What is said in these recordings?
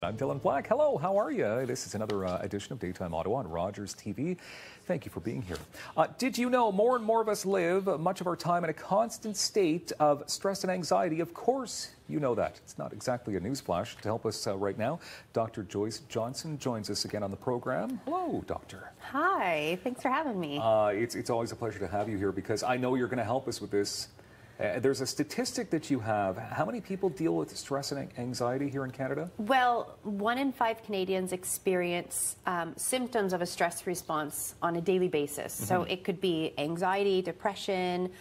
I'm Dylan Black. Hello, how are you? This is another edition of Daytime Ottawa on Rogers TV. Thank you for being here. Did you know more and more of us live much of our time in a constant state of stress and anxiety? Of course, you know that. It's not exactly a newsflash. To help us right now, Dr. Joyce Johnson joins us again on the program. Hello, Doctor. Hi, thanks for having me. It's always a pleasure to have you here because I know you're going to help us with this. There's a statistic that you have. How many people deal with stress and anxiety here in Canada? Well, 1 in 5 Canadians experience symptoms of a stress response on a daily basis. So it could be anxiety, depression,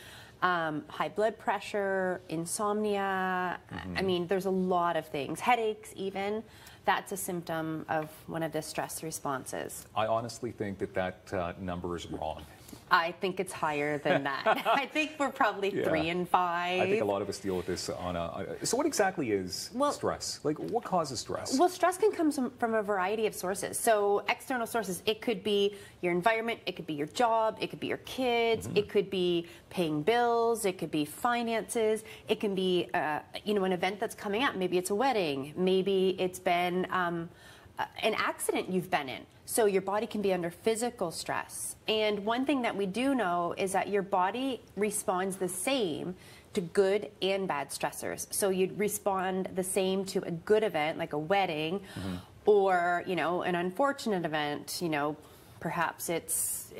high blood pressure, insomnia. I mean, there's a lot of things. Headaches even. That's a symptom of one of the stress responses. I honestly think that number is wrong. I think it's higher than that. I think we're probably 3 in 5. I think a lot of us deal with this on a... So what exactly is stress? Like, what causes stress? Well, stress can come from a variety of sources. So external sources, it could be your environment, it could be your job, it could be your kids, it could be paying bills, it could be finances, it can be, you know, an event that's coming up. Maybe it's a wedding, maybe it's been an accident you've been in. So your body can be under physical stress. And one thing that we do know is that your body responds the same to good and bad stressors. So you'd respond the same to a good event, like a wedding, or, you know, an unfortunate event, you know, perhaps it's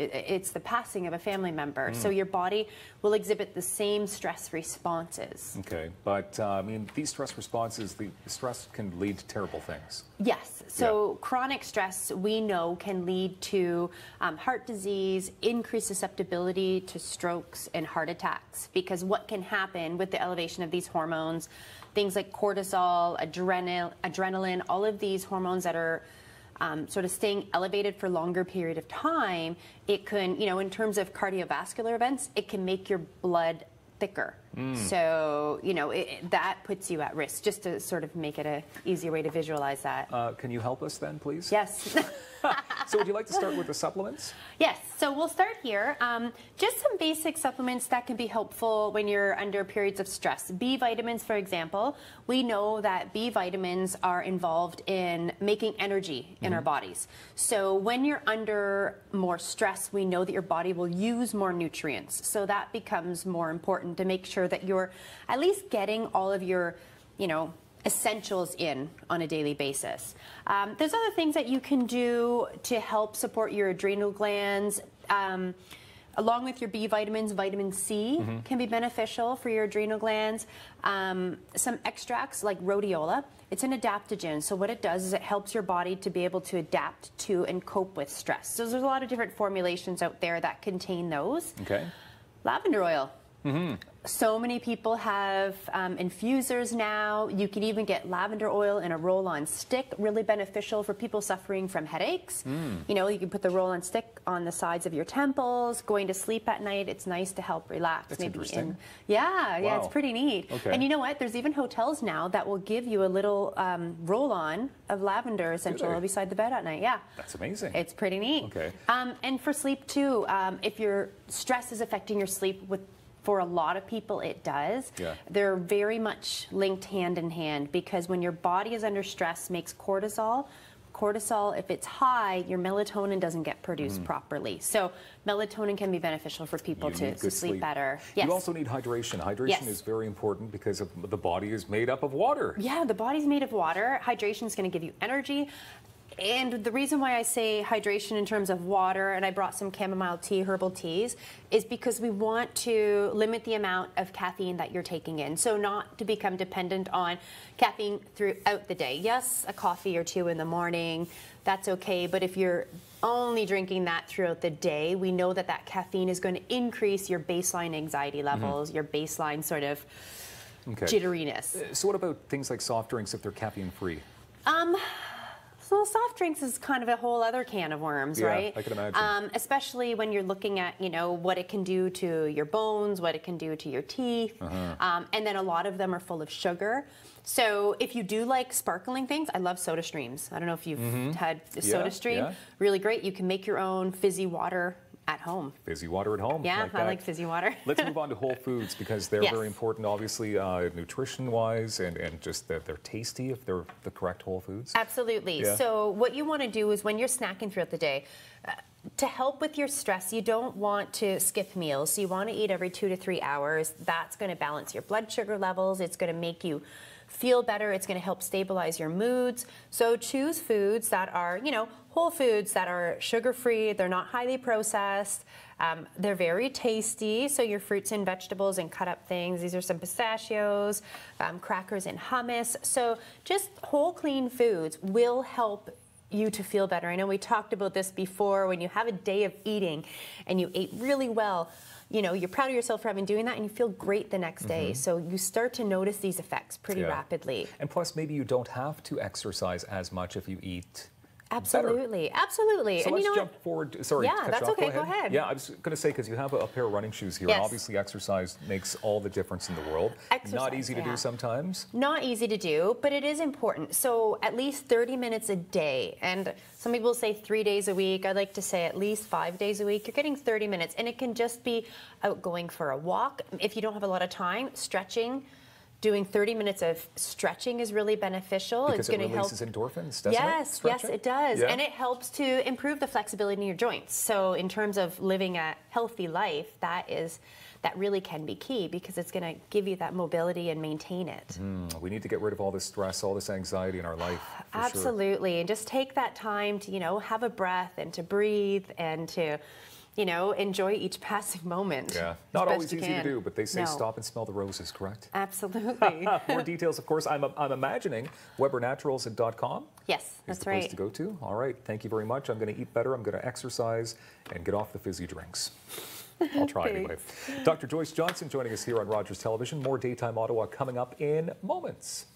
the passing of a family member. So your body will exhibit the same stress responses. Okay, but I mean, these stress responses, the stress can lead to terrible things. Yes, so chronic stress we know can lead to heart disease, increased susceptibility to strokes and heart attacks, because what can happen with the elevation of these hormones, things like cortisol, adrenaline, all of these hormones that are sort of staying elevated for longer period of time, it can, you know, in terms of cardiovascular events, it can make your blood thicker. So, you know, that puts you at risk, just to sort of make it an easier way to visualize that. Can you help us then, please? Yes. So would you like to start with the supplements? Yes, so we'll start here. Just some basic supplements that can be helpful when you're under periods of stress. B vitamins, for example. We know that B vitamins are involved in making energy in our bodies. So when you're under more stress, we know that your body will use more nutrients. So that becomes more important to make sure that you're at least getting all of your, you know, essentials in on a daily basis. There's other things that you can do to help support your adrenal glands. Along with your B vitamins, vitamin C can be beneficial for your adrenal glands. Some extracts like rhodiola, it's an adaptogen. So what it does is it helps your body to be able to adapt to and cope with stress. So there's a lot of different formulations out there that contain those. Okay. Lavender oil. So many people have infusers now. You can even get lavender oil in a roll-on stick, really beneficial for people suffering from headaches. You know, you can put the roll-on stick on the sides of your temples. Going to sleep at night, it's nice to help relax. That's interesting. Yeah, it's pretty neat. Okay. And you know what? There's even hotels now that will give you a little roll-on of lavender essential oil beside the bed at night. Yeah. That's amazing. It's pretty neat. Okay. And for sleep too, if your stress is affecting your sleep, for a lot of people it does. They're very much linked hand in hand, because when your body is under stress, makes cortisol. Cortisol, if it's high, your melatonin doesn't get produced properly. So melatonin can be beneficial for people to sleep better. Yes. You also need hydration. Hydration is very important because the body is made up of water. Yeah, the body's made of water. Hydration is going to give you energy. And the reason why I say hydration in terms of water, and I brought some chamomile tea, herbal teas, is because we want to limit the amount of caffeine that you're taking in. So not to become dependent on caffeine throughout the day. Yes, a coffee or two in the morning, that's okay. But if you're only drinking that throughout the day, we know that that caffeine is going to increase your baseline anxiety levels, your baseline sort of jitteriness. So what about things like soft drinks if they're caffeine-free? So soft drinks is kind of a whole other can of worms, right? I can imagine. Especially when you're looking at, you know, what it can do to your bones, what it can do to your teeth. And then a lot of them are full of sugar. So if you do like sparkling things, I love Soda Streams. I don't know if you've had the Soda Stream. Really great. You can make your own fizzy water at home. Fizzy water at home. Yeah, I like fizzy water. Let's move on to whole foods because they're Yes. very important, obviously, nutrition-wise, and just that they're tasty if they're the correct whole foods. Absolutely. Yeah. So what you want to do is when you're snacking throughout the day, to help with your stress, you don't want to skip meals. So you want to eat every 2 to 3 hours. That's going to balance your blood sugar levels. It's going to make you feel better. It's going to help stabilize your moods. So choose foods that are, whole foods that are sugar-free. They're not highly processed. They're very tasty. So your fruits and vegetables and cut up things. These are some pistachios, crackers and hummus. So just whole, clean foods will help you to feel better. I know we talked about this before. When you have a day of eating and you ate really well, you're proud of yourself for having doing that and you feel great the next day. So you start to notice these effects pretty rapidly. And plus, maybe you don't have to exercise as much if you eat Absolutely, better. Absolutely. So and let's jump forward. Sorry, yeah, to cut that's you off. okay. Go ahead. Yeah, I was going to say, because you have a pair of running shoes here, Yes. and obviously exercise makes all the difference in the world. Exercise, Not easy to do sometimes. Not easy to do, but it is important. So at least 30 minutes a day. And some people say 3 days a week. I like to say at least 5 days a week. You're getting 30 minutes. And it can just be out going for a walk. If you don't have a lot of time, stretching. Doing 30 minutes of stretching is really beneficial. Because it's going to help. It releases endorphins, doesn't it? Yes, it does. Yeah. And it helps to improve the flexibility in your joints. So in terms of living a healthy life, that really can be key because it's going to give you that mobility and maintain it. We need to get rid of all this stress, all this anxiety in our life. Absolutely. Sure. And just take that time to, have a breath and to breathe and to enjoy each passing moment. Yeah, not always easy to do, but they say No. stop and smell the roses, correct? Absolutely. More details, of course, I'm imagining webernaturals.com. Yes, Is that's the place right. to go to. All right, thank you very much. I'm going to eat better, I'm going to exercise, and get off the fizzy drinks. I'll try anyway. Dr. Joyce Johnson joining us here on Rogers Television. More Daytime Ottawa coming up in moments.